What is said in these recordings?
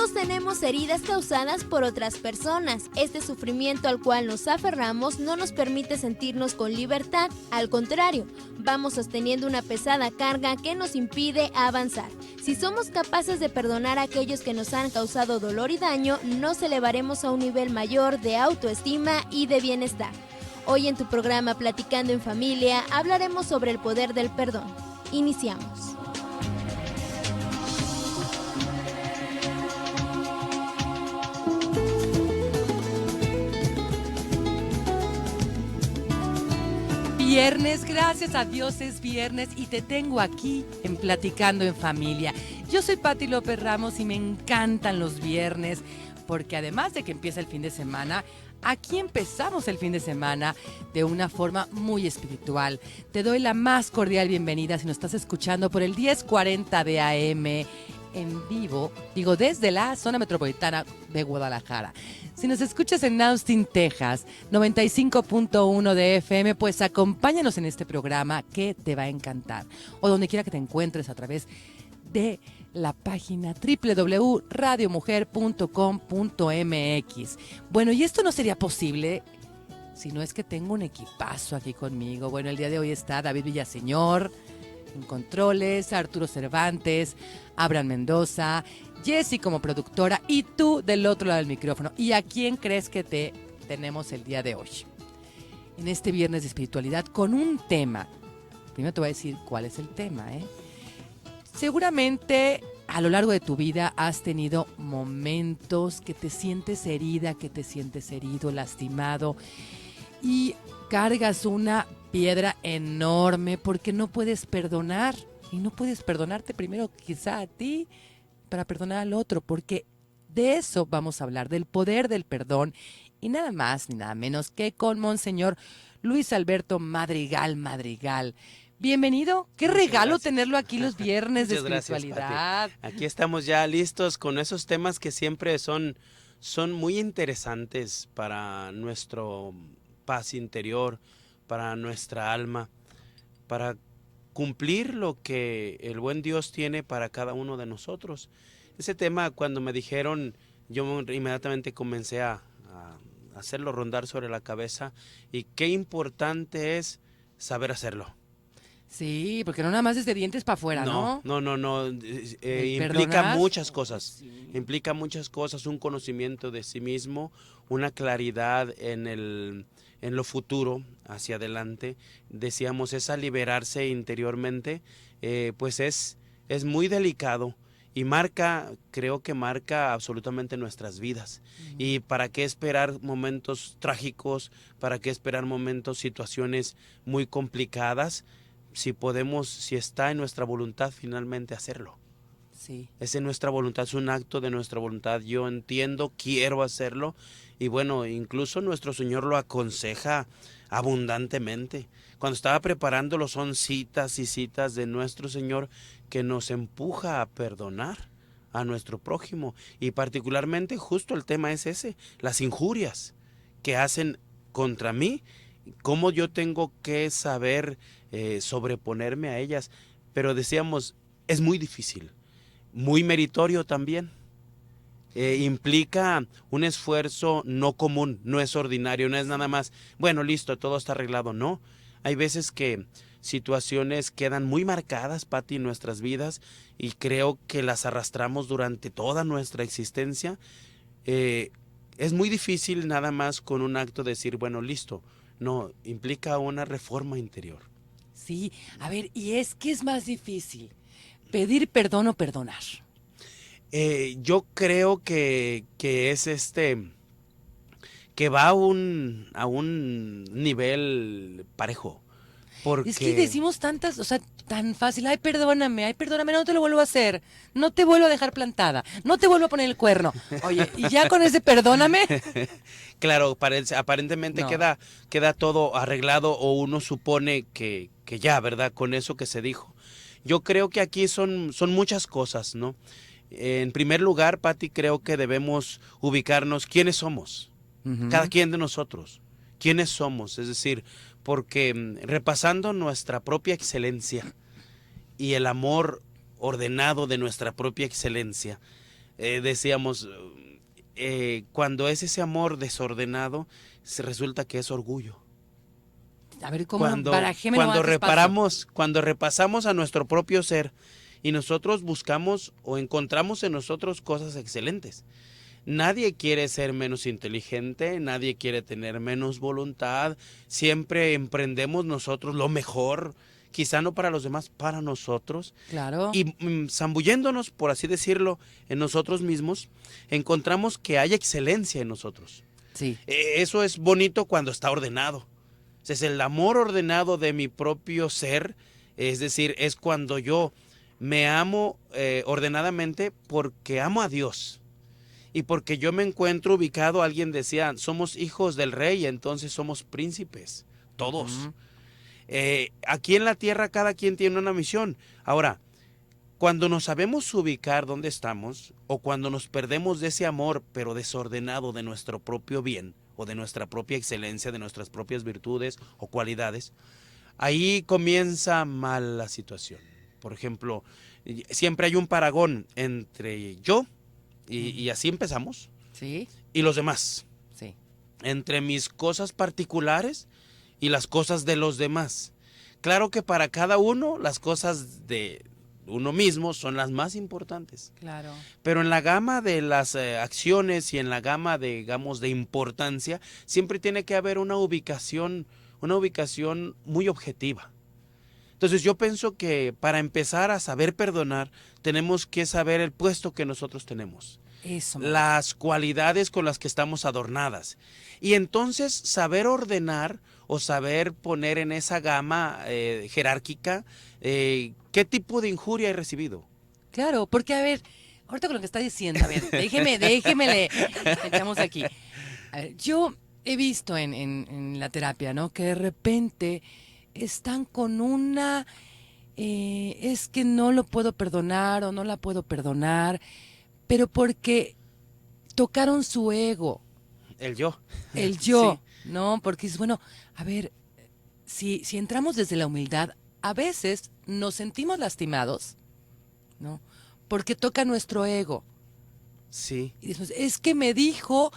Todos tenemos heridas causadas por otras personas. Este sufrimiento al cual nos aferramos no nos permite sentirnos con libertad. Al contrario, vamos sosteniendo una pesada carga que nos impide avanzar. Si somos capaces de perdonar a aquellos que nos han causado dolor y daño, nos elevaremos a un nivel mayor de autoestima y de bienestar. Hoy en tu programa Platicando en Familia hablaremos sobre el poder del perdón. Iniciamos. Viernes, gracias a Dios es viernes y te tengo aquí en Platicando en Familia. Yo soy Pati López Ramos y me encantan los viernes porque además de que empieza el fin de semana, aquí empezamos el fin de semana de una forma muy espiritual. Te doy la más cordial bienvenida si nos estás escuchando por el 1040 de AM en vivo, desde la zona metropolitana de Guadalajara. Si nos escuchas en Austin, Texas, 95.1 de FM, pues acompáñanos en este programa que te va a encantar. O donde quiera que te encuentres a través de la página www.radiomujer.com.mx. Bueno, y esto no sería posible si no es que tengo un equipazo aquí conmigo. Bueno, el día de hoy está David Villaseñor en controles, Arturo Cervantes, Abraham Mendoza, Jessy como productora y tú del otro lado del micrófono. ¿Y a quién crees que te tenemos el día de hoy? En este viernes de espiritualidad con un tema. Primero te voy a decir cuál es el tema, ¿eh? Seguramente a lo largo de tu vida has tenido momentos que te sientes herida, que te sientes herido, lastimado y cargas una piedra enorme porque no puedes perdonar y no puedes perdonarte primero quizá a ti para perdonar al otro, porque de eso vamos a hablar, del poder del perdón y nada más ni nada menos que con Monseñor Luis Alberto Madrigal. Bienvenido, qué Muchas regalo gracias. tenerlo aquí los viernes de Muchas gracias, espiritualidad. Pati. Aquí estamos ya listos con esos temas que siempre son muy interesantes para nuestro paz interior, para nuestra alma, para cumplir lo que el buen Dios tiene para cada uno de nosotros. Ese tema, cuando me dijeron, yo inmediatamente comencé a hacerlo rondar sobre la cabeza y qué importante es saber hacerlo. Sí, porque no nada más es de dientes para afuera, ¿no? No. Implica perdonar? muchas cosas. Sí. Implica muchas cosas, un conocimiento de sí mismo, una claridad en lo futuro, hacia adelante. Decíamos, esa liberarse interiormente, pues es muy delicado y creo que marca absolutamente nuestras vidas. ¿Y para qué esperar momentos trágicos? ¿Para qué esperar situaciones muy complicadas? Si está en nuestra voluntad finalmente hacerlo. Sí. Es en nuestra voluntad, es un acto de nuestra voluntad. Yo entiendo, quiero hacerlo y bueno, incluso nuestro Señor lo aconseja abundantemente. Cuando estaba preparándolo son citas y citas de nuestro Señor que nos empuja a perdonar a nuestro prójimo y particularmente justo el tema es ese, las injurias que hacen contra mí, cómo yo tengo que saber sobreponerme a ellas, pero decíamos, es muy difícil, muy meritorio también. Implica un esfuerzo no común, no es ordinario, no es nada más, bueno, listo, todo está arreglado, no. Hay veces que situaciones quedan muy marcadas, Pati, en nuestras vidas y creo que las arrastramos durante toda nuestra existencia. Es muy difícil nada más con un acto decir, bueno, listo, no, implica una reforma interior. Sí, a ver, ¿y qué es más difícil? ¿Pedir perdón o perdonar? Yo creo que es que va a un nivel parejo. Porque Es que decimos tantas, tan fácil, ay, perdóname, no te lo vuelvo a hacer, no te vuelvo a dejar plantada, no te vuelvo a poner el cuerno. Oye, y ya con ese perdóname. Claro, aparentemente No. queda todo arreglado o uno supone que ya, ¿verdad? Con eso que se dijo. Yo creo que aquí son muchas cosas, ¿no? En primer lugar, Pati, creo que debemos ubicarnos quiénes somos, cada quien de nosotros, quiénes somos, es decir, porque repasando nuestra propia excelencia y el amor ordenado de nuestra propia excelencia, decíamos, cuando es ese amor desordenado, se resulta que es orgullo. A ver, ¿cómo? Cuando repasamos a nuestro propio ser y nosotros buscamos o encontramos en nosotros cosas excelentes. Nadie quiere ser menos inteligente, nadie quiere tener menos voluntad, siempre emprendemos nosotros lo mejor, quizá no para los demás, para nosotros. Claro. Y zambulléndonos, por así decirlo, en nosotros mismos, encontramos que hay excelencia en nosotros. Sí. Eso es bonito cuando está ordenado. Es el amor ordenado de mi propio ser, es decir, es cuando yo me amo ordenadamente porque amo a Dios. Y porque yo me encuentro ubicado, alguien decía, somos hijos del rey, entonces somos príncipes, todos. Aquí en la tierra cada quien tiene una misión. Ahora, cuando nos sabemos ubicar dónde estamos, o cuando nos perdemos de ese amor, pero desordenado de nuestro propio bien, o de nuestra propia excelencia, de nuestras propias virtudes o cualidades, ahí comienza mal la situación. Por ejemplo, siempre hay un paragón entre yo, y así empezamos. Sí. Y los demás. Sí. Entre mis cosas particulares y las cosas de los demás. Claro que para cada uno las cosas de uno mismo son las más importantes. Claro. Pero en la gama de las acciones y en la gama de, digamos, de importancia, siempre tiene que haber una ubicación muy objetiva. Entonces yo pienso que para empezar a saber perdonar, tenemos que saber el puesto que nosotros tenemos. Eso. Las cualidades con las que estamos adornadas. Y entonces saber ordenar o saber poner en esa gama jerárquica qué tipo de injuria he recibido. Claro, porque a ver, ahorita con lo que está diciendo, a ver, déjeme le echamos aquí. A ver, yo he visto en la terapia, ¿no? Que de repente están con una, es que no lo puedo perdonar o no la puedo perdonar, pero porque tocaron su ego. El yo. El yo, Sí. ¿no? Porque es bueno, a ver, si entramos desde la humildad, a veces nos sentimos lastimados, ¿no? Porque toca nuestro ego. Sí. Y después, es que me dijo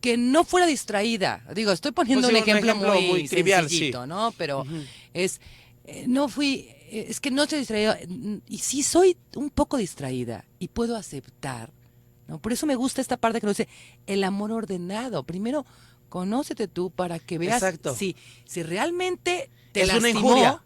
que no fuera distraída. Digo, estoy poniendo Pues un sí, ejemplo muy trivial, sencillito, sí. ¿no? Pero Ujú. es, es que no estoy distraída. Y sí soy un poco distraída y puedo aceptar, ¿no? Por eso me gusta esta parte que nos dice el amor ordenado. Primero, conócete tú para que veas si realmente te es lastimó. una injuria.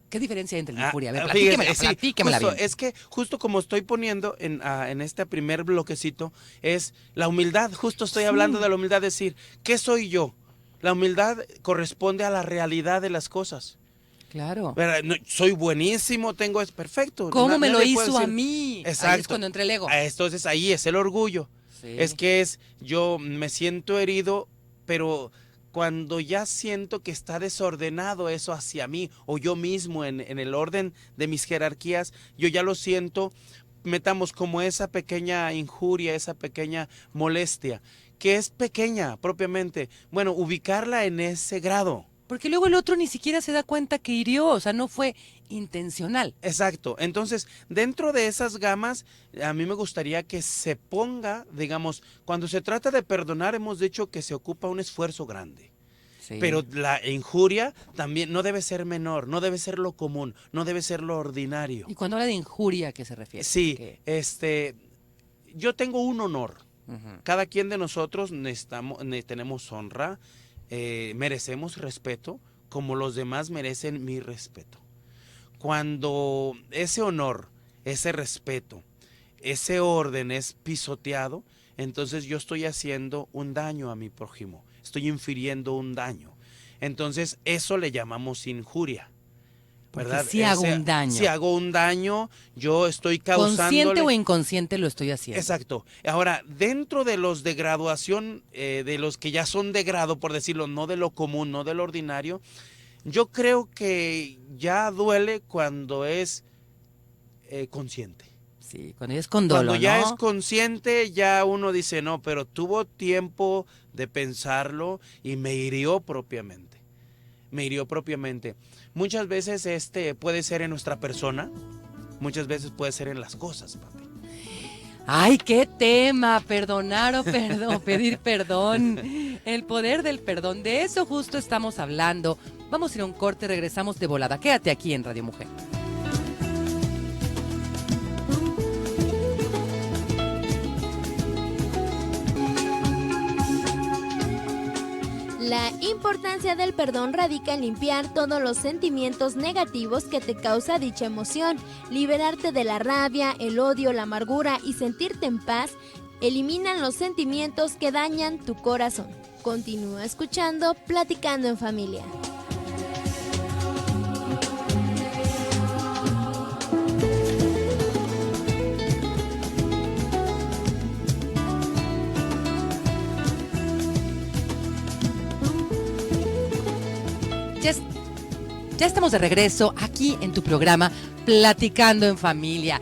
¿Qué diferencia hay entre la injuria? A ver, Fíjese, platíquemela justo, bien. es que justo como estoy poniendo en este primer bloquecito, es la humildad, justo estoy hablando de la humildad, decir, ¿qué soy yo? La humildad corresponde a la realidad de las cosas. Claro. No, soy buenísimo, es perfecto. ¿Cómo me lo Nadie puede hizo a decir, mí? Exacto. Ahí es cuando entra el ego. Entonces ahí es el orgullo. Sí. Es que yo me siento herido, pero cuando ya siento que está desordenado eso hacia mí o yo mismo en el orden de mis jerarquías, yo ya lo siento, metamos como esa pequeña injuria, esa pequeña molestia, que es pequeña propiamente, bueno, ubicarla en ese grado. Porque luego el otro ni siquiera se da cuenta que hirió, o sea, no fue intencional. Exacto. Entonces, dentro de esas gamas, a mí me gustaría que se ponga, digamos, cuando se trata de perdonar, hemos dicho que se ocupa un esfuerzo grande. Sí. Pero la injuria también no debe ser menor, no debe ser lo común, no debe ser lo ordinario. ¿Y cuando habla de injuria, a qué se refiere? Sí, ¿Qué? Yo tengo un honor. Uh-huh. Cada quien de nosotros tenemos honra, merecemos respeto, como los demás merecen mi respeto. Cuando ese honor, ese respeto, ese orden es pisoteado, entonces yo estoy haciendo un daño a mi prójimo, estoy infiriendo un daño. Entonces eso le llamamos injuria, ¿verdad? Porque si hago un daño. Si hago un daño, yo estoy causándole... Consciente o inconsciente lo estoy haciendo. Exacto. Ahora, dentro de los de graduación, de los que ya son de grado, por decirlo, no de lo común, no de lo ordinario, yo creo que ya duele cuando es consciente. Sí, cuando ya es con dolo, Cuando ya ¿no? es consciente, ya uno dice, no, pero tuvo tiempo de pensarlo y me hirió propiamente. Me hirió propiamente. Muchas veces puede ser en nuestra persona, muchas veces puede ser en las cosas, papi. Ay, qué tema, perdonar o pedir perdón. El poder del perdón, de eso justo estamos hablando. Vamos a ir a un corte, regresamos de volada. Quédate aquí en Radio Mujer. La importancia del perdón radica en limpiar todos los sentimientos negativos que te causa dicha emoción, liberarte de la rabia, el odio, la amargura y sentirte en paz. Eliminan los sentimientos que dañan tu corazón. Continúa escuchando Platicando en Familia. Ya estamos de regreso aquí en tu programa Platicando en Familia.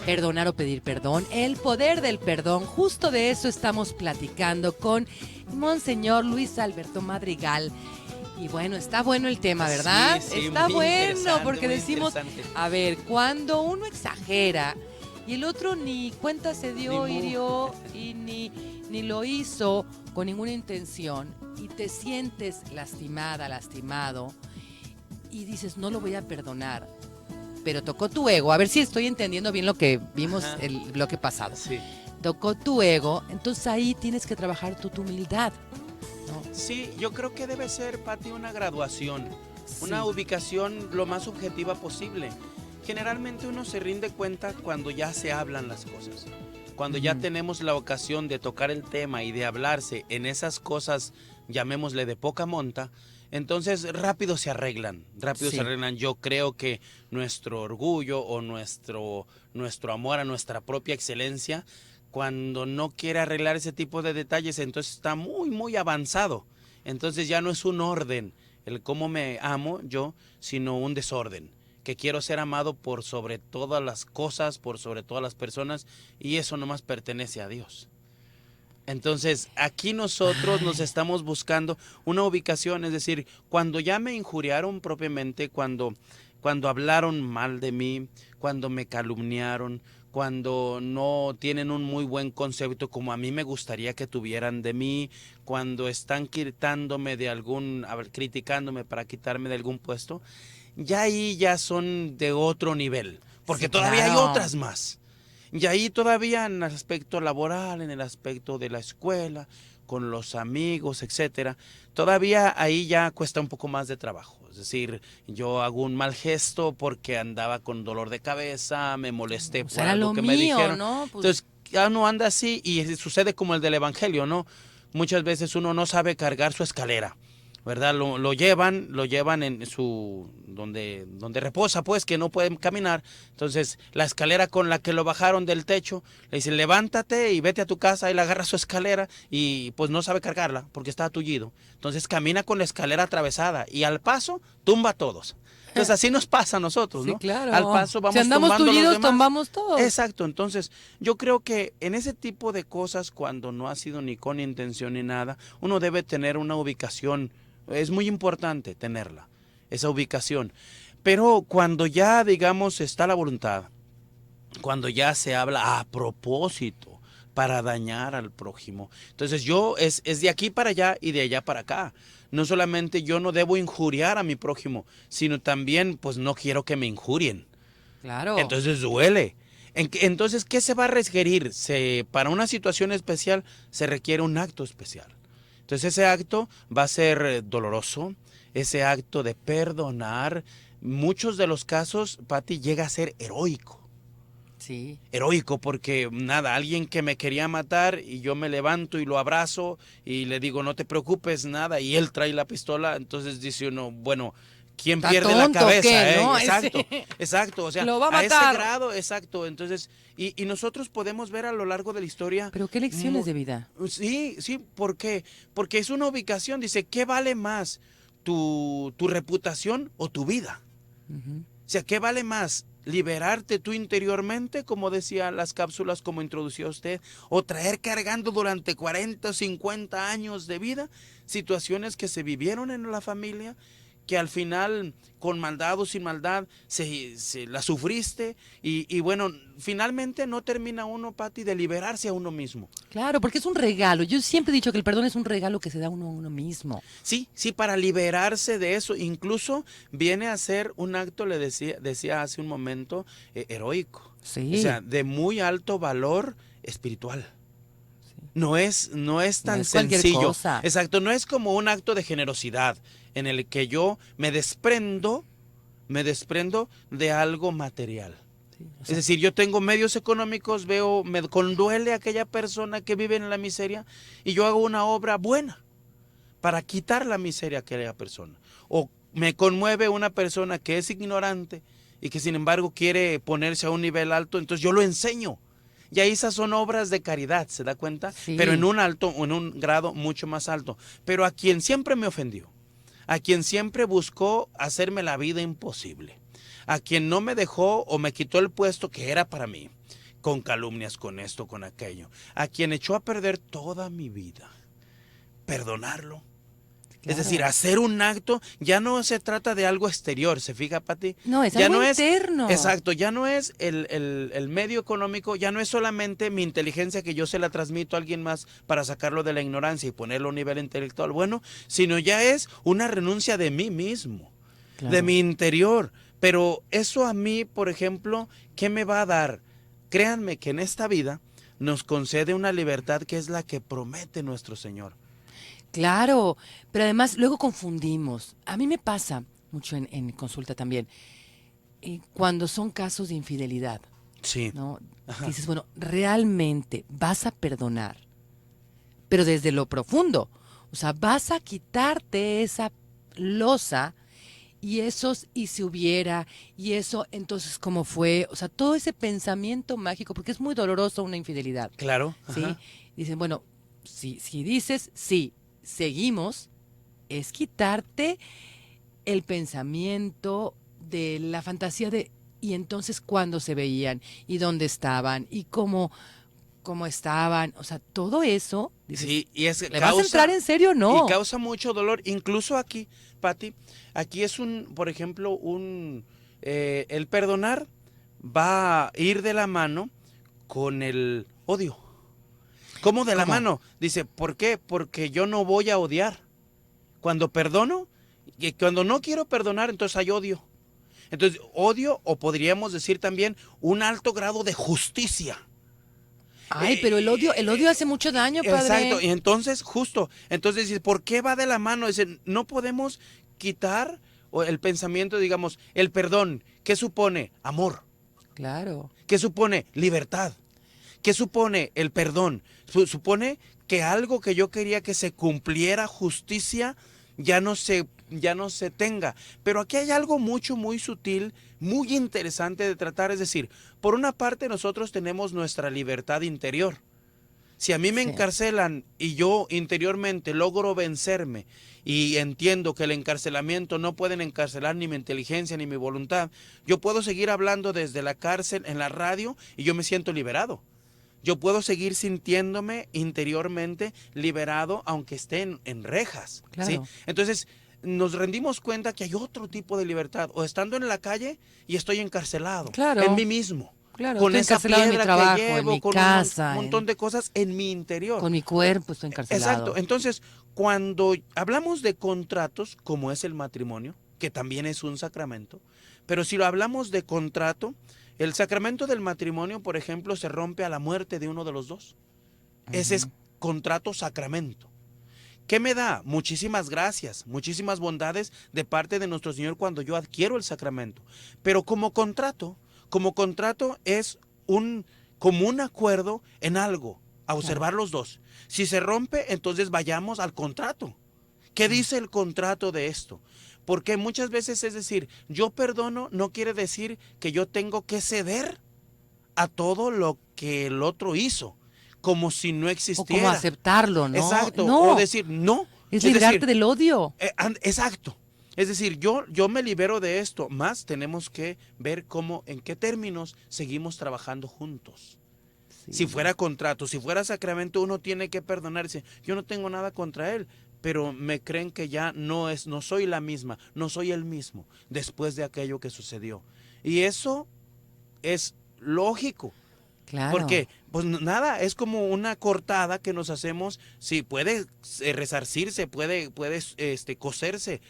Perdonar o pedir perdón, el poder del perdón. Justo de eso estamos platicando con Monseñor Luis Alberto Madrigal. Y bueno, está bueno el tema, ¿verdad? Sí, está muy bueno porque muy decimos, a ver, cuando uno exagera y el otro ni cuenta se dio, hirió y ni lo hizo con ninguna intención y te sientes lastimada, lastimado y dices, no lo voy a perdonar, pero tocó tu ego. A ver si estoy entendiendo bien lo que vimos el bloque pasado. Sí. Tocó tu ego, entonces ahí tienes que trabajar tu humildad, ¿no? Sí, yo creo que debe ser, Pati, una graduación, Sí. una ubicación lo más objetiva posible. Generalmente uno se rinde cuenta cuando ya se hablan las cosas, cuando ya tenemos la ocasión de tocar el tema y de hablarse en esas cosas, llamémosle de poca monta. Entonces rápido se arreglan, Sí. Yo creo que nuestro orgullo o nuestro amor a nuestra propia excelencia, cuando no quiere arreglar ese tipo de detalles, entonces está muy, muy avanzado. Entonces ya no es un orden, el cómo me amo yo, sino un desorden. Que quiero ser amado por sobre todas las cosas, por sobre todas las personas, y eso nomás pertenece a Dios. Entonces, aquí nosotros nos estamos buscando una ubicación, es decir, cuando ya me injuriaron propiamente, cuando hablaron mal de mí, cuando me calumniaron, cuando no tienen un muy buen concepto como a mí me gustaría que tuvieran de mí, cuando están criticándome para quitarme de algún puesto, ya ahí ya son de otro nivel, porque Sí, todavía hay claro. otras más. Y ahí todavía en el aspecto laboral, en el aspecto de la escuela, con los amigos, etcétera, todavía ahí ya cuesta un poco más de trabajo. Es decir, yo hago un mal gesto porque andaba con dolor de cabeza, me molesté por Era algo lo que me mío, dijeron. ¿no? Pues, Entonces, ya uno anda así y sucede como el del evangelio, ¿no? Muchas veces uno no sabe cargar su escalera, ¿verdad? Lo llevan en donde reposa, pues, que no pueden caminar. Entonces, la escalera con la que lo bajaron del techo, le dicen, levántate y vete a tu casa, y le agarra su escalera y pues no sabe cargarla porque está atullido. Entonces, camina con la escalera atravesada y al paso tumba a todos. Entonces, así nos pasa a nosotros, ¿no? sí, claro. Al paso vamos si andamos tumbando a los tullidos, demás. tumbamos todos. Exacto, entonces yo creo que en ese tipo de cosas, cuando no ha sido ni con intención ni nada, uno debe tener una ubicación. Es muy importante tenerla, esa ubicación. Pero cuando ya, digamos, está la voluntad, cuando ya se habla a propósito para dañar al prójimo, entonces es de aquí para allá y de allá para acá. No solamente yo no debo injuriar a mi prójimo, sino también pues no quiero que me injurien. Claro. Entonces duele. Entonces, ¿qué se va a requerir? Para una situación especial se requiere un acto especial. Entonces ese acto va a ser doloroso, ese acto de perdonar, muchos de los casos, Pati, llega a ser heroico. Sí. Heroico porque nada, alguien que me quería matar y yo me levanto y lo abrazo y le digo no te preocupes nada y él trae la pistola, entonces dice uno, bueno, ¿quién ¿Está pierde la tonto cabeza? o qué, no? Exacto, Ese- exacto, o sea, Lo va a a ese matar. grado, exacto, entonces, y nosotros podemos ver a lo largo de la historia. Pero qué lecciones mu- de vida. Sí, sí, ¿por qué? Porque es una ubicación, dice, ¿qué vale más? ¿Tu reputación o tu vida? Ujú. O sea, ¿qué vale más? ¿Liberarte tú interiormente, como decía las cápsulas, como introdució usted? ¿O traer cargando durante 40 o 50 años de vida situaciones que se vivieron en la familia, que al final, con maldad o sin maldad, la sufriste y bueno, finalmente no termina uno, Pati, de liberarse a uno mismo. Claro, porque es un regalo. Yo siempre he dicho que el perdón es un regalo que se da uno a uno mismo. Sí, sí, para liberarse de eso, incluso viene a ser un acto, le decía hace un momento, heroico. Sí. O sea, de muy alto valor espiritual. No es tan No es cualquier sencillo. cosa. Exacto, no es como un acto de generosidad en el que yo me desprendo de algo material. Sí, o Es sea, decir, yo tengo medios económicos, me conduele a aquella persona que vive en la miseria y yo hago una obra buena para quitar la miseria a aquella persona. O me conmueve una persona que es ignorante y que sin embargo quiere ponerse a un nivel alto, entonces yo lo enseño. Y ahí esas son obras de caridad, ¿se da cuenta? Sí. Pero en un grado mucho más alto. Pero a quien siempre me ofendió, a quien siempre buscó hacerme la vida imposible, a quien no me dejó o me quitó el puesto que era para mí, con calumnias, con esto, con aquello, a quien echó a perder toda mi vida, perdonarlo. Es decir, claro. hacer un acto ya no se trata de algo exterior, ¿se fija, Pati? No, es Ya algo no interno. exacto, ya no es el medio económico, ya no es solamente mi inteligencia que yo se la transmito a alguien más para sacarlo de la ignorancia y ponerlo a un nivel intelectual, bueno, sino ya es una renuncia de mí mismo, Claro. de mi interior. Pero eso a mí, por ejemplo, ¿qué me va a dar? Créanme que en esta vida nos concede una libertad que es la que promete nuestro Señor. Claro, pero además luego confundimos. A mí me pasa mucho en consulta también, cuando son casos de infidelidad, Sí. ¿no? Ajá. Dices, bueno, realmente vas a perdonar, pero desde lo profundo. O sea, vas a quitarte esa losa y esos y si hubiera, y eso entonces cómo fue. O sea, todo ese pensamiento mágico, porque es muy doloroso una infidelidad. Claro. ¿Sí? Ajá. Dicen, bueno, si dices sí, seguimos, es quitarte el pensamiento de la fantasía de y entonces cuándo se veían y dónde estaban y cómo estaban, o sea, todo eso, dices, Sí, y es ¿le vas a entrar en serio o no? Y causa mucho dolor, incluso aquí, Pati, aquí es por ejemplo, el perdonar va a ir de la mano con el odio. ¿Cómo de la ¿Cómo? mano? Dice, ¿por qué? Porque yo no voy a odiar. Cuando perdono, y cuando no quiero perdonar, entonces hay odio. Entonces, odio, o podríamos decir también, un alto grado de justicia. Ay, pero el odio hace mucho daño, padre. Exacto, y entonces, justo, entonces dice, ¿por qué va de la mano? Dice, no podemos quitar el pensamiento, digamos, el perdón. ¿Qué supone? Amor. Claro. ¿Qué supone? Libertad. ¿Qué supone el perdón? Supone que algo que yo quería que se cumpliera justicia ya no se tenga. Pero aquí hay algo muy sutil, muy interesante de tratar. Es decir, por una parte nosotros tenemos nuestra libertad interior. Si a mí me Sí. encarcelan y yo interiormente logro vencerme y entiendo que el encarcelamiento no pueden encarcelar ni mi inteligencia ni mi voluntad, yo puedo seguir hablando desde la cárcel en la radio y yo me siento liberado. Yo puedo seguir sintiéndome interiormente liberado aunque esté en rejas. Claro. ¿Sí? Entonces nos rendimos cuenta que hay otro tipo de libertad. O estando en la calle y estoy encarcelado Claro. en mí mismo. Claro, Con estoy esa encarcelado en mi piedra trabajo, que en llevo, mi con casa, un montón de cosas en mi interior. Con mi cuerpo estoy encarcelado. Exacto. Entonces, cuando hablamos de contratos, como es el matrimonio, que también es un sacramento, pero si lo hablamos de contrato, el sacramento del matrimonio, por ejemplo, se rompe a la muerte de uno de los dos. Ese es contrato sacramento. ¿Qué me da? Muchísimas gracias, muchísimas bondades de parte de nuestro Señor cuando yo adquiero el sacramento. Pero como contrato es como un acuerdo en algo, a observar los dos. Si se rompe, entonces vayamos al contrato. ¿Qué dice el contrato de esto? Porque muchas veces es decir, yo perdono no quiere decir que yo tengo que ceder a todo lo que el otro hizo, como si no O existiera. como aceptarlo, ¿no? Exacto, No, o decir no. es librarte decir, del odio. exacto. Es decir, yo me libero de esto, más tenemos que ver en qué términos seguimos trabajando juntos. Sí. Si fuera contrato, si fuera sacramento, uno tiene que perdonarse. Yo no tengo nada contra él, pero me creen que ya no soy la misma, no soy el mismo después de aquello que sucedió. Y eso es lógico. Claro. Porque, pues nada, es como una cortada que nos hacemos, sí, puede resarcirse, puede coserse,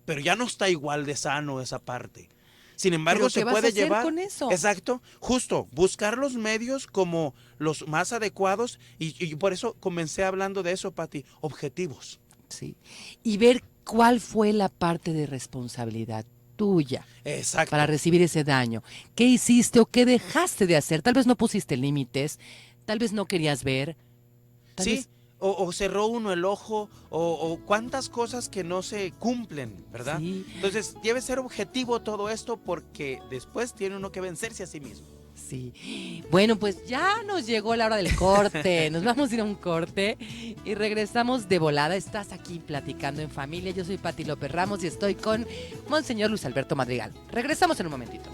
pero ya no está igual de sano esa parte. Sin embargo, ¿Pero se qué vas a puede hacer llevar. con eso? Exacto, justo, buscar los medios como los más adecuados, y por eso comencé hablando de eso, Pati, objetivos. Sí. Y ver cuál fue la parte de responsabilidad tuya Exacto. para recibir ese daño. ¿Qué hiciste o qué dejaste de hacer? Tal vez no pusiste límites, tal vez no querías ver. Sí, o cerró uno el ojo, o cuántas cosas que no se cumplen, ¿verdad? Sí. Entonces, debe ser objetivo todo esto porque después tiene uno que vencerse a sí mismo. Sí. Bueno, pues ya nos llegó la hora del corte. Nos vamos a ir a un corte y regresamos de volada. Estás aquí platicando en familia. Yo soy Pati López Ramos y estoy con Monseñor Luis Alberto Madrigal. Regresamos en un momentito.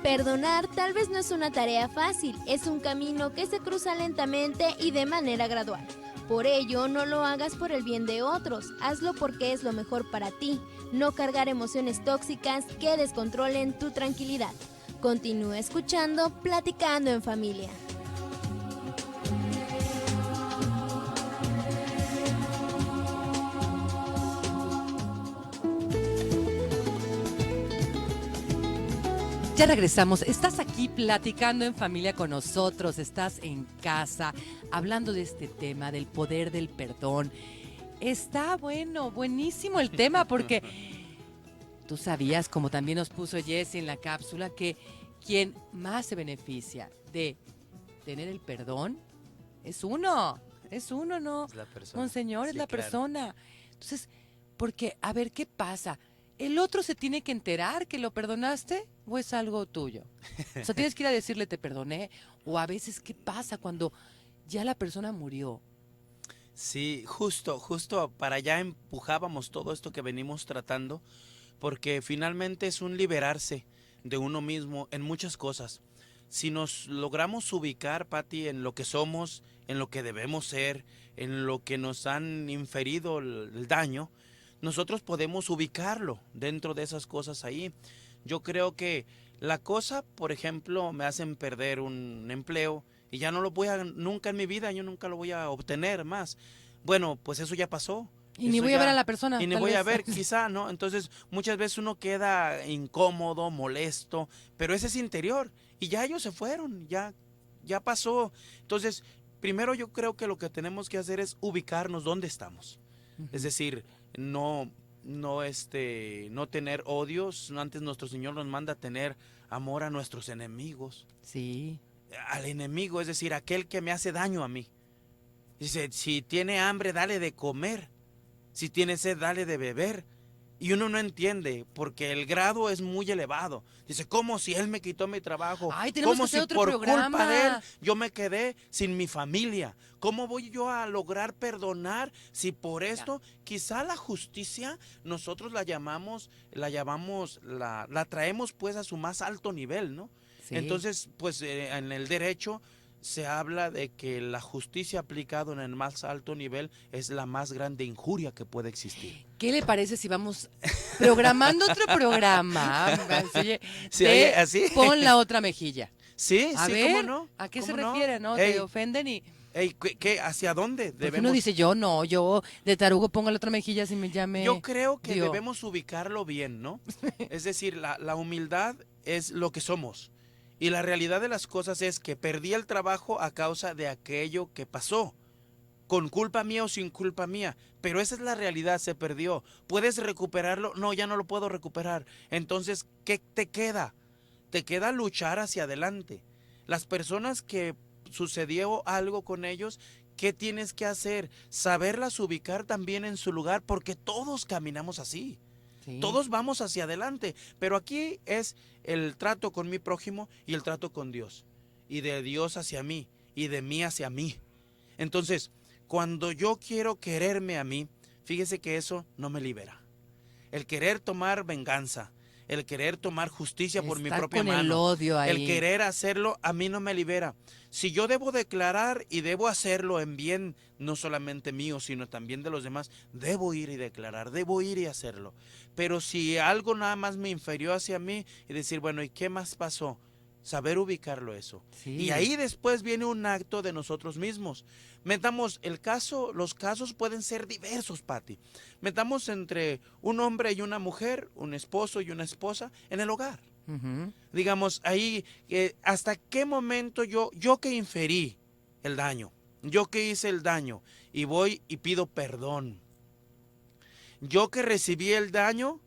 Perdonar tal vez no es una tarea fácil, es un camino que se cruza lentamente y de manera gradual. Por ello, no lo hagas por el bien de otros, hazlo porque es lo mejor para ti, no cargar emociones tóxicas que descontrolen tu tranquilidad. Continúa escuchando Platicando en Familia. Ya regresamos. Estás aquí platicando en familia con nosotros. Estás en casa hablando de este tema, del poder del perdón. Está buenísimo el tema porque tú sabías, como también nos puso Jessy en la cápsula, que quien más se beneficia de tener el perdón es uno, ¿no? Es la persona. Monseñor, es Sí, la claro. persona. Entonces, porque, a ver, ¿qué pasa? ¿El otro se tiene que enterar que lo perdonaste o es algo tuyo? O sea, tienes que ir a decirle te perdoné, o a veces, ¿qué pasa cuando ya la persona murió? Sí, justo para allá empujábamos todo esto que venimos tratando, porque finalmente es un liberarse de uno mismo en muchas cosas. Si nos logramos ubicar, Pati, en lo que somos, en lo que debemos ser, en lo que nos han inferido el daño, nosotros podemos ubicarlo dentro de esas cosas ahí. Yo creo que la cosa, por ejemplo, me hacen perder un empleo y ya no lo voy a, nunca en mi vida, yo nunca lo voy a obtener más. Bueno, pues eso ya pasó. Y ni Eso voy a ya- ver a la persona. Y ni tal voy a vez. ver, quizá, ¿no? Entonces, muchas veces uno queda incómodo, molesto, pero ese es interior. Y ya ellos se fueron, ya pasó. Entonces, primero yo creo que lo que tenemos que hacer es ubicarnos dónde estamos. Es decir, no tener odios. Antes nuestro Señor nos manda a tener amor a nuestros enemigos. Sí. Al enemigo, es decir, aquel que me hace daño a mí. Dice, si tiene hambre, dale de comer. Si tiene sed, dale de beber. Y uno no entiende, porque el grado es muy elevado. Dice, ¿cómo si él me quitó mi trabajo? Ay, tenemos ¿Cómo que hacer si otro por programa? culpa de él yo me quedé sin mi familia? ¿Cómo voy yo a lograr perdonar si por esto, quizá la justicia, nosotros la traemos pues a su más alto nivel, ¿no? Sí. Entonces, pues en el derecho se habla de que la justicia aplicada en el más alto nivel es la más grande injuria que puede existir. ¿Qué le parece si vamos programando otro programa? Oye, Sí, oye, ¿así? Pon la otra mejilla. Sí, A sí, ver, ¿cómo no? ¿a qué se ¿Cómo no? refiere? ¿No? Ey, Te ofenden y... ey, ¿hacia dónde Porque debemos? uno dice, yo de tarugo pongo la otra mejilla si me llame. Yo creo que dio. debemos ubicarlo bien, ¿no? Es decir, la humildad es lo que somos. Y la realidad de las cosas es que perdí el trabajo a causa de aquello que pasó. Con culpa mía o sin culpa mía. Pero esa es la realidad, se perdió. ¿Puedes recuperarlo? No, ya no lo puedo recuperar. Entonces, ¿qué te queda? Te queda luchar hacia adelante. Las personas que sucedió algo con ellos, ¿qué tienes que hacer? Saberlas ubicar también en su lugar, porque todos caminamos así. Sí. Todos vamos hacia adelante, pero aquí es el trato con mi prójimo y el trato con Dios. Y de Dios hacia mí y de mí hacia mí. Entonces, cuando yo quiero quererme a mí, fíjese que eso no me libera. El querer tomar venganza, el querer tomar justicia por mi Estar propia con mano, el odio ahí. el querer hacerlo, a mí no me libera. Si yo debo declarar y debo hacerlo en bien, no solamente mío, sino también de los demás, debo ir y declarar, debo ir y hacerlo. Pero si algo nada más me inferió hacia mí y decir, bueno, ¿y qué más pasó? Saber ubicarlo eso. Sí. Y ahí después viene un acto de nosotros mismos. Metamos los casos pueden ser diversos, Pati. Metamos entre un hombre y una mujer, un esposo y una esposa en el hogar. Ujú. Digamos, ahí, ¿hasta qué momento yo que inferí el daño? Yo que hice el daño y voy y pido perdón. Yo que recibí el daño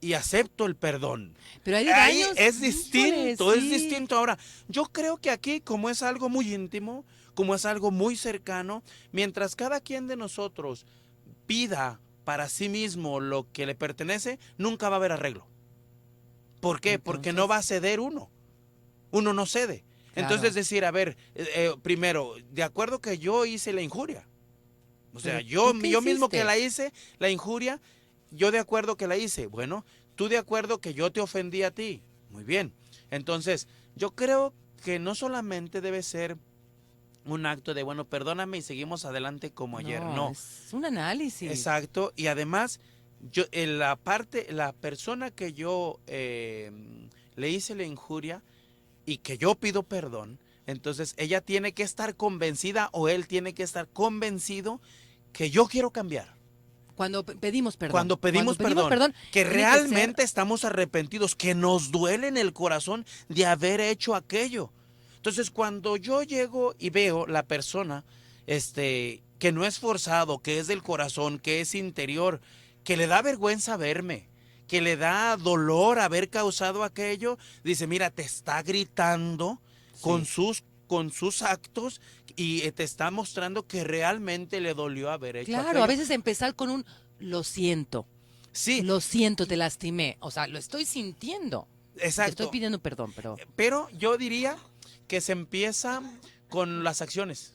y acepto el perdón. Pero hay Ahí daños, es híjole, distinto, es sí. distinto. Ahora, yo creo que aquí, como es algo muy íntimo, como es algo muy cercano, mientras cada quien de nosotros pida para sí mismo lo que le pertenece, nunca va a haber arreglo. ¿Por qué? Porque no va a ceder uno. Uno no cede. Claro. Entonces decir, a ver, primero, de acuerdo que yo hice la injuria. O sea, Pero, yo ¿tú qué mismo que hiciste? la hice, la injuria, yo de acuerdo que la hice. Bueno, tú de acuerdo que yo te ofendí a ti. Muy bien. Entonces, yo creo que no solamente debe ser un acto de, bueno, perdóname y seguimos adelante como ayer. No. Es un análisis. Exacto. Y además, yo, la persona que yo le hice la injuria y que yo pido perdón, entonces ella tiene que estar convencida o él tiene que estar convencido que yo quiero cambiar. Cuando pedimos perdón. Cuando pedimos perdón, que tiene realmente ser- estamos arrepentidos, que nos duele en el corazón de haber hecho aquello. Entonces, cuando yo llego y veo la persona, que no es forzado, que es del corazón, que es interior, que le da vergüenza verme, que le da dolor haber causado aquello, dice, mira, te está gritando con sus actos y te está mostrando que realmente le dolió haber hecho Claro, aquello. a veces empezar con un lo siento. Sí, Lo siento, te lastimé. O sea, lo estoy sintiendo. Te exacto. estoy pidiendo perdón, pero. Pero yo diría que se empieza con las acciones.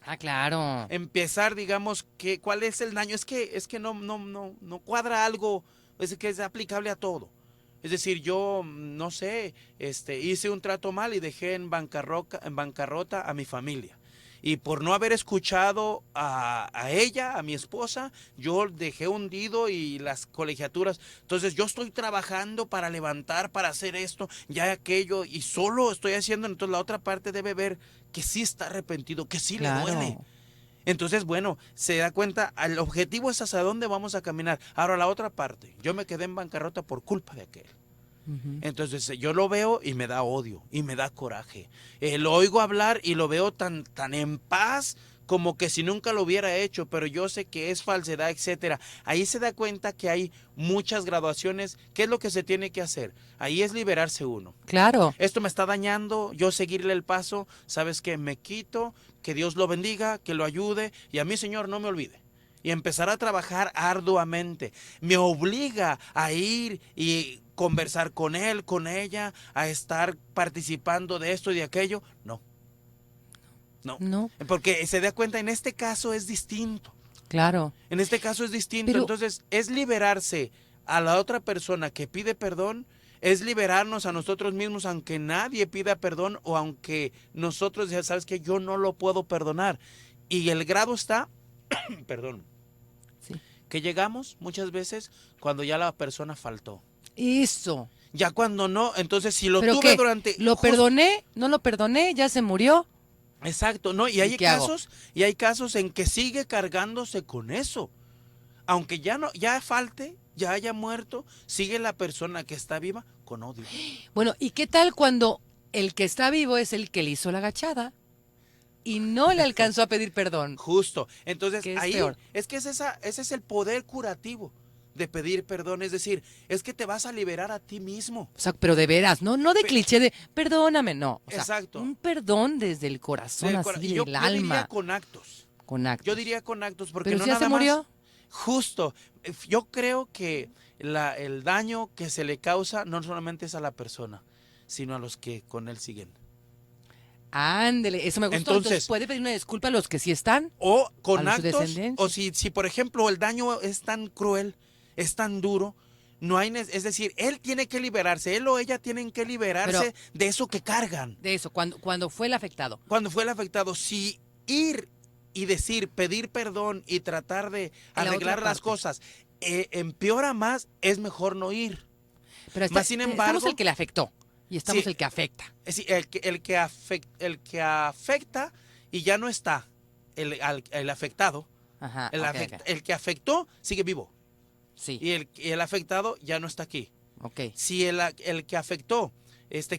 Ah, claro. Empezar, digamos, cuál es el daño. Es que no cuadra algo, es que es aplicable a todo. Es decir, yo, no sé, hice un trato mal y dejé en bancarrota a mi familia. Y por no haber escuchado a ella, a mi esposa, yo dejé hundido y las colegiaturas. Entonces yo estoy trabajando para levantar, para hacer esto, ya aquello, y solo estoy haciendo. Entonces la otra parte debe ver que sí está arrepentido, que sí Claro. le duele. Entonces, bueno, se da cuenta, el objetivo es hacia dónde vamos a caminar. Ahora la otra parte, yo me quedé en bancarrota por culpa de aquel. Ujú. Entonces yo lo veo y me da odio y me da coraje. Lo oigo hablar y lo veo tan en paz como que si nunca lo hubiera hecho, pero yo sé que es falsedad, etcétera. Ahí se da cuenta que hay muchas graduaciones. ¿Qué es lo que se tiene que hacer? Ahí es liberarse uno. Claro. Esto me está dañando, yo seguirle el paso, ¿sabes qué? Me quito, que Dios lo bendiga, que lo ayude y a mí, Señor, no me olvide. Y empezar a trabajar arduamente. Me obliga a ir y conversar con él, con ella, a estar participando de esto y de aquello. No. No, Porque se da cuenta, en este caso es distinto. claro. En este caso es distinto. Pero- Entonces, es liberarse a la otra persona que pide perdón, es liberarnos a nosotros mismos, aunque nadie pida perdón o aunque nosotros, ya sabes que yo no lo puedo perdonar. Y el grado está, perdón, Sí. que llegamos muchas veces cuando ya la persona faltó. Eso. Ya cuando no, entonces si lo ¿Pero tuve qué? durante... ¿Lo perdoné? ¿No lo perdoné? ¿Ya se murió? Exacto, no, y ¿Y hay qué hago? casos en que sigue cargándose con eso. Aunque ya falte, ya haya muerto, sigue la persona que está viva con odio. Bueno, ¿y qué tal cuando el que está vivo es el que le hizo la agachada y no le alcanzó a pedir perdón? Justo. Entonces, ¿Qué es ahí peor? es que ese es el poder curativo de pedir perdón, es decir, es que te vas a liberar a ti mismo. O sea, pero de veras, no de cliché de perdóname, no. O sea, Exacto. un perdón desde el corazón, Del cora- así yo del diría alma, con actos. con actos. Yo diría con actos, porque pero no si ya nada se murió. más. Justo. Yo creo que el daño que se le causa no solamente es a la persona, sino a los que con él siguen. Ándele, eso me gustó. Entonces, Entonces, ¿puede pedir una disculpa a los que sí están? O con a su actos, descendencia. o si por ejemplo el daño es tan cruel, es tan duro, No hay, es decir, él tiene que liberarse, él o ella tienen que liberarse de eso que cargan. De eso, cuando fue el afectado. Cuando fue el afectado, si ir y decir, pedir perdón y tratar de arreglar las cosas empeora más, es mejor no ir. Pero sin embargo, estamos el que le afectó y estamos el que afecta. Sí, el que afecta y ya no está el afectado. Ajá, el que afectó sigue vivo. Sí. Y el afectado ya no está aquí. Okay. Si el que afectó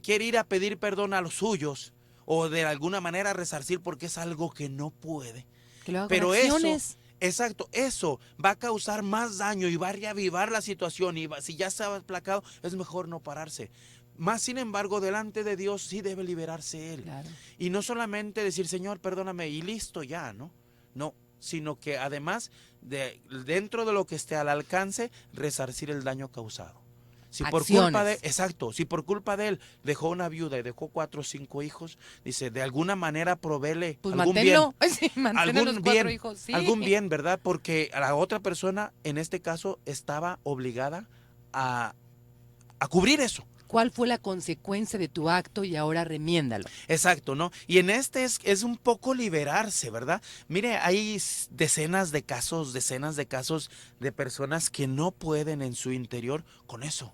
quiere ir a pedir perdón a los suyos o de alguna manera resarcir porque es algo que no puede. Que lo haga pero con acciones. Exacto, eso va a causar más daño y va a reavivar la situación y si ya se ha aplacado, es mejor no pararse. Más sin embargo, delante de Dios sí debe liberarse él. Claro. Y no solamente decir, Señor, perdóname y listo ya, ¿no? No, sino que además, dentro de lo que esté al alcance, resarcir el daño causado. Si por culpa de él dejó una viuda y dejó 4 o 5 hijos, dice, de alguna manera provéele algún bien. Sí, algún los 4 hijos, sí. Algún bien, ¿verdad? Porque la otra persona, en este caso, estaba obligada a cubrir eso. ¿Cuál fue la consecuencia de tu acto y ahora remiéndalo? Exacto, ¿no? Y en este es un poco liberarse, ¿verdad? Mire, hay decenas de casos de personas que no pueden en su interior con eso.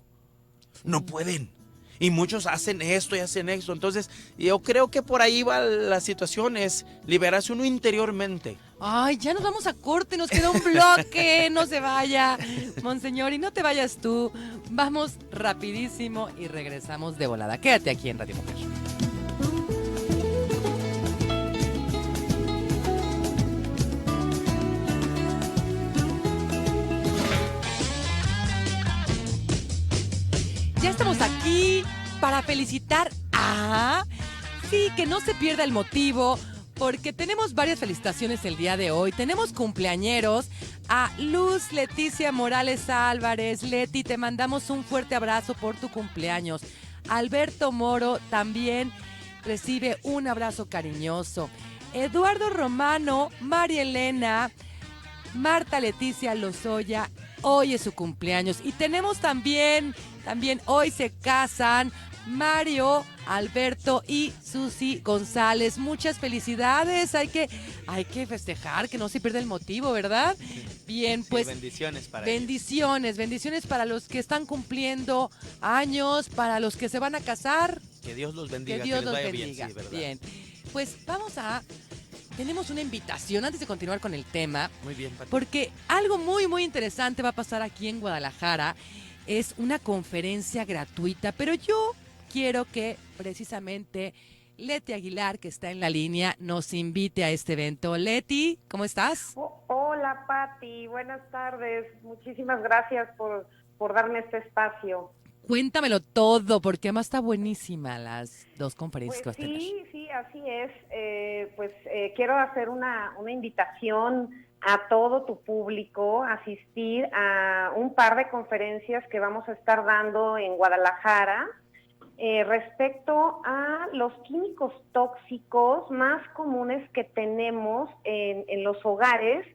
No pueden. Y muchos hacen esto y hacen esto. Entonces, yo creo que por ahí va la situación, es liberarse uno interiormente. Ay, ya nos vamos a corte, nos queda un bloque, no se vaya, Monseñor, y no te vayas tú. Vamos rapidísimo y regresamos de volada. Quédate aquí en Radio Mujer. Ya estamos aquí para felicitar a... Sí, que no se pierda el motivo, porque tenemos varias felicitaciones el día de hoy. Tenemos cumpleañeros a Luz Leticia Morales Álvarez. Leti, te mandamos un fuerte abrazo por tu cumpleaños. Alberto Moro también recibe un abrazo cariñoso. Eduardo Romano, María Elena, Marta Leticia Lozoya, hoy es su cumpleaños. Y tenemos también hoy se casan Mario, Alberto y Susi González. Muchas felicidades, hay que festejar, que no se pierda el motivo, ¿verdad? Bien, pues sí, bendiciones para bendiciones para los que están cumpliendo años, para los que se van a casar. Que Dios los bendiga, que Dios les los vaya bendiga. Bien, sí, ¿verdad? Bien, pues tenemos una invitación antes de continuar con el tema. Muy bien, Pati. Porque algo muy, muy interesante va a pasar aquí en Guadalajara. Es una conferencia gratuita, pero yo quiero que precisamente Leti Aguilar, que está en la línea, nos invite a este evento. Leti, ¿cómo estás? Hola, Pati, buenas tardes. Muchísimas gracias por darme este espacio. Cuéntamelo todo, porque además está buenísima las dos conferencias pues que vas a tener. Sí, así es. Quiero hacer una invitación a todo tu público a asistir a un par de conferencias que vamos a estar dando en Guadalajara respecto a los químicos tóxicos más comunes que tenemos en los hogares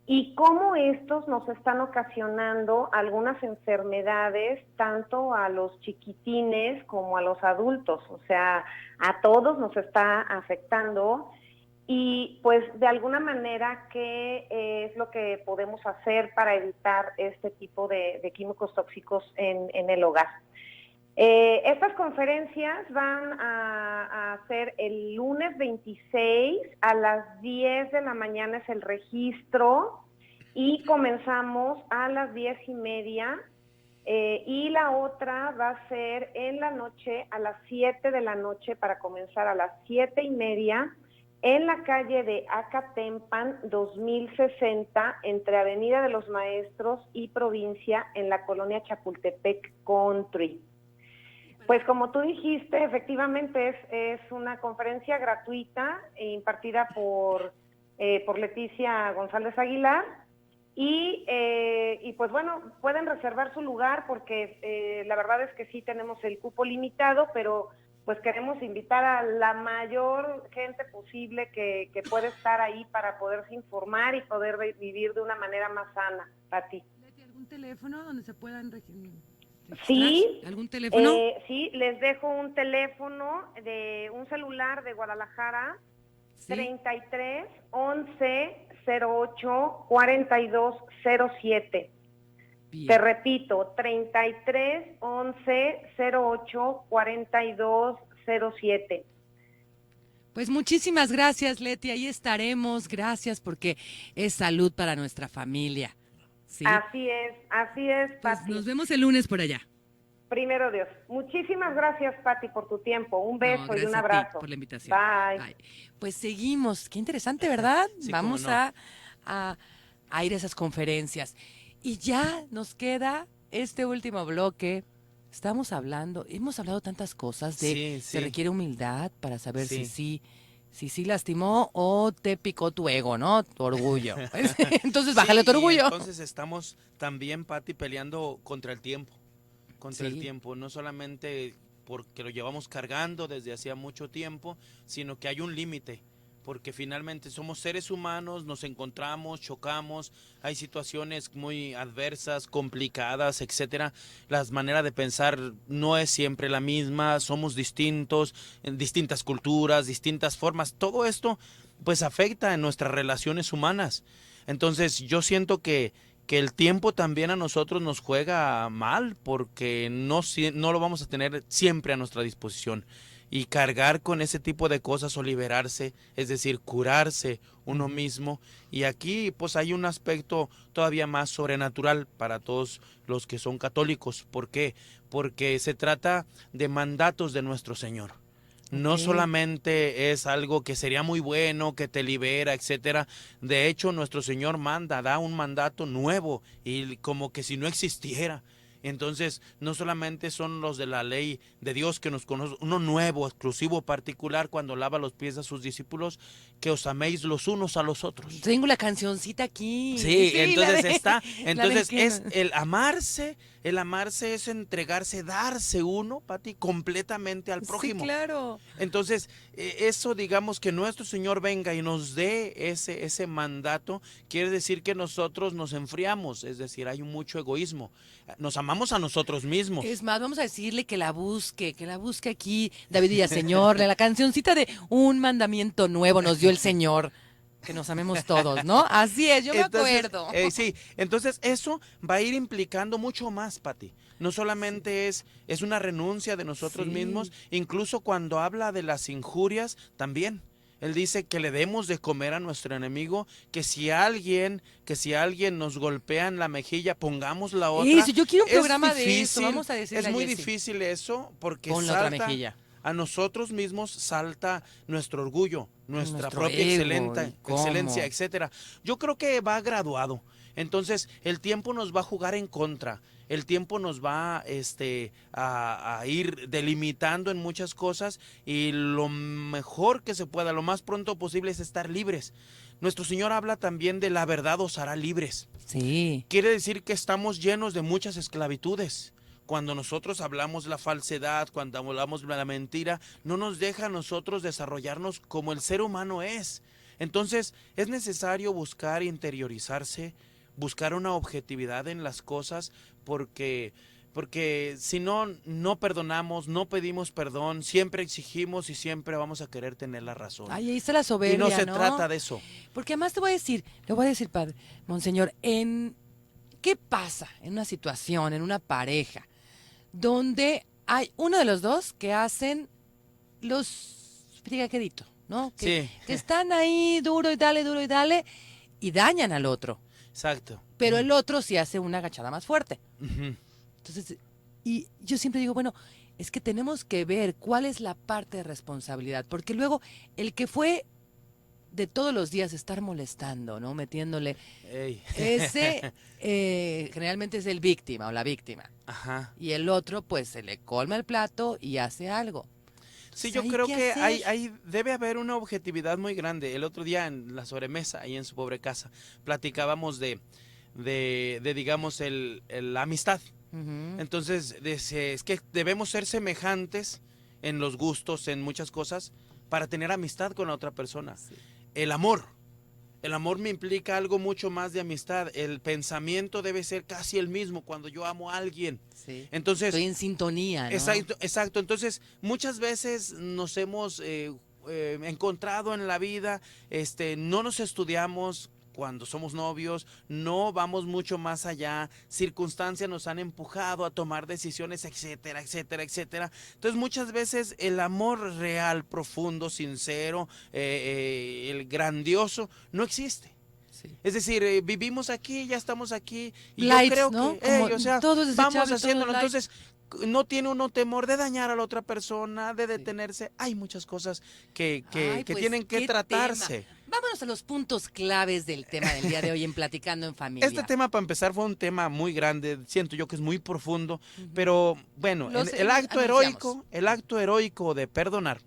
y cómo estos nos están ocasionando algunas enfermedades tanto a los chiquitines como a los adultos, o sea, a todos nos está afectando. Y pues de alguna manera, ¿qué es lo que podemos hacer para evitar este tipo de químicos tóxicos en el hogar? Estas conferencias van a ser el lunes 26 a las 10 de la mañana es el registro y comenzamos a las 10:30 y la otra va a ser en la noche a las 7 de la noche para comenzar a las 7:30 en la calle de Acatempan 2060 entre Avenida de los Maestros y Provincia en la colonia Chapultepec Country. Pues como tú dijiste, efectivamente es una conferencia gratuita impartida por Leticia González Aguilar y pues bueno, pueden reservar su lugar porque la verdad es que sí tenemos el cupo limitado, pero pues queremos invitar a la mayor gente posible que puede estar ahí para poderse informar y poder vivir de una manera más sana, Pati. ¿Algún teléfono donde se puedan registrar? Sí, ¿Algún teléfono? sí, les dejo un teléfono de un celular de Guadalajara, Sí. 33 11 08 42 07. Bien. Te repito, 33 11 08 42 07. Pues muchísimas gracias, Leti, ahí estaremos. Gracias porque es salud para nuestra familia. ¿Sí? Así es, Pues Pati. nos vemos el lunes por allá. Primero Dios. Muchísimas gracias, Pati, por tu tiempo. Un beso y Gracias un a ti abrazo. por la invitación. Bye. Bye. Pues seguimos. Qué interesante, ¿verdad? Sí, Vamos cómo no. a ir a esas conferencias. Y ya nos queda este último bloque. Hemos hablado tantas cosas de Sí, se sí. requiere humildad para saber Sí. si sí lastimó o te picó tu ego, ¿no? Tu orgullo. Entonces Sí, bájale tu y orgullo. entonces estamos también, Pati, peleando contra el tiempo. Contra el Sí. tiempo, no solamente porque lo llevamos cargando desde hacía mucho tiempo, sino que hay un límite, porque finalmente somos seres humanos, nos encontramos, chocamos, hay situaciones muy adversas, complicadas, etcétera. Las maneras de pensar no es siempre la misma, somos distintos, en distintas culturas, distintas formas. Todo esto pues afecta en nuestras relaciones humanas. Entonces yo siento que el tiempo también a nosotros nos juega mal porque no lo vamos a tener siempre a nuestra disposición. Y cargar con ese tipo de cosas o liberarse, es decir, curarse uno mismo. Y aquí pues hay un aspecto todavía más sobrenatural para todos los que son católicos. ¿Por qué? Porque se trata de mandatos de nuestro Señor. No Ok. solamente es algo que sería muy bueno, que te libera, etcétera. De hecho, nuestro Señor da un mandato nuevo y como que si no existiera. Entonces, no solamente son los de la ley de Dios que nos conoce, uno nuevo, exclusivo, particular, cuando lava los pies a sus discípulos, que os améis los unos a los otros. Tengo la cancioncita aquí. Sí, entonces la entonces de que es el amarse es entregarse, darse uno, Pati, completamente al prójimo. Sí, claro. Entonces, eso digamos que nuestro Señor venga y nos dé ese mandato, quiere decir que nosotros nos enfriamos, es decir, hay mucho egoísmo. Nos amamos a nosotros mismos. Es más, vamos a decirle que la busque aquí, David Villaseñor, la cancioncita de Un mandamiento nuevo nos dio el Señor, que nos amemos todos, ¿no? Así es, yo me acuerdo. Sí, entonces eso va a ir implicando mucho más, Pati. No solamente es una renuncia de nosotros Sí. mismos, incluso cuando habla de las injurias, también. Él dice que le demos de comer a nuestro enemigo, que si alguien nos golpea en la mejilla, pongamos la otra. Eso, yo quiero un Es programa de eso, difícil, vamos a decirle es a muy Jessy. difícil eso, porque Pon la otra salta mejilla. a nosotros mismos, salta nuestro orgullo, nuestra Nuestro propia ego, ¿y cómo? excelencia, etcétera. Yo creo que va graduado. Entonces, el tiempo nos va a jugar en contra. El tiempo nos va a ir delimitando en muchas cosas y lo mejor que se pueda, lo más pronto posible es estar libres. Nuestro Señor habla también de la verdad os hará libres. Sí. Quiere decir que estamos llenos de muchas esclavitudes. Cuando nosotros hablamos la falsedad, cuando hablamos la mentira, no nos deja a nosotros desarrollarnos como el ser humano es. Entonces, es necesario buscar interiorizarse, buscar una objetividad en las cosas, porque si no, no perdonamos, no pedimos perdón, siempre exigimos y siempre vamos a querer tener la razón. Ay, ahí está la soberbia, y no se ¿no? trata de eso. Porque además le voy a decir, padre, monseñor, ¿qué pasa en una situación, en una pareja, donde hay uno de los dos que hacen los frigaqueritos, ¿no? Que están ahí duro y dale, y dañan al otro. Exacto. Pero el otro sí hace una agachada más fuerte. Uh-huh. Entonces, y yo siempre digo, bueno, es que tenemos que ver cuál es la parte de responsabilidad, porque luego el que fue de todos los días estar molestando, ¿no? Metiéndole, Ey. ese generalmente es el víctima o la víctima. Ajá. Y el otro, pues, se le colma el plato y hace algo. Sí, Entonces, yo ¿ahí creo qué que hacer? debe haber una objetividad muy grande. El otro día en la sobremesa, ahí en su pobre casa, platicábamos de digamos, la amistad. Ujú. Entonces, es que debemos ser semejantes en los gustos, en muchas cosas, para tener amistad con la otra persona. Sí. El amor El amor me implica algo mucho más de amistad. El pensamiento debe ser casi el mismo cuando yo amo a alguien. Sí. Entonces, Estoy en sintonía, ¿no? exacto. Entonces, muchas veces nos hemos encontrado en la vida, no nos estudiamos cuando somos novios, no vamos mucho más allá, circunstancias nos han empujado a tomar decisiones, etcétera, etcétera, etcétera. Entonces muchas veces el amor real, profundo, sincero, el grandioso, no existe. Sí. Es decir, vivimos aquí, ya estamos aquí, y Lights, yo creo ¿no? que, Como o sea, todo es desechable, vamos todo haciéndolo. light. Entonces, no tiene uno temor de dañar a la otra persona, de detenerse. Hay muchas cosas que Ay, pues, tienen que qué tratarse. tema. Vámonos a los puntos claves del tema del día de hoy en Platicando en Familia. Este tema, para empezar, fue un tema muy grande, siento yo que es muy profundo, pero bueno, el acto heroico de perdonar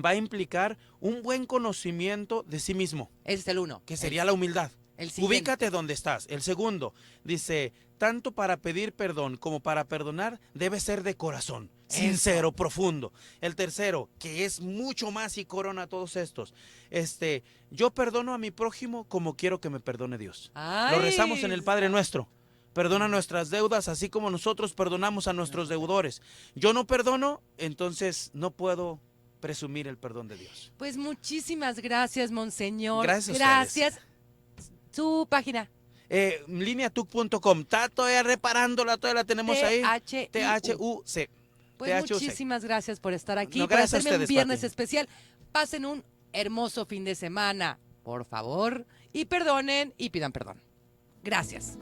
va a implicar un buen conocimiento de sí mismo, Ese es el uno. que sería la humildad. El siguiente. Ubícate donde estás. El segundo, dice, tanto para pedir perdón como para perdonar, debe ser de corazón, sincero, profundo. El tercero, que es mucho más y corona todos estos, yo perdono a mi prójimo como quiero que me perdone Dios. Ay. Lo rezamos en el Padre Nuestro. Perdona nuestras deudas, así como nosotros perdonamos a nuestros deudores. Yo no perdono, entonces no puedo presumir el perdón de Dios. Pues muchísimas gracias, Monseñor. Gracias a Gracias. Su página. Lineatuc.com. Está todavía reparándola, todavía la tenemos ahí. THUC. Pues muchísimas gracias por estar aquí, No, por gracias a hacerme un ustedes, viernes Pati. especial. Pasen un hermoso fin de semana, por favor, y perdonen y pidan perdón. Gracias.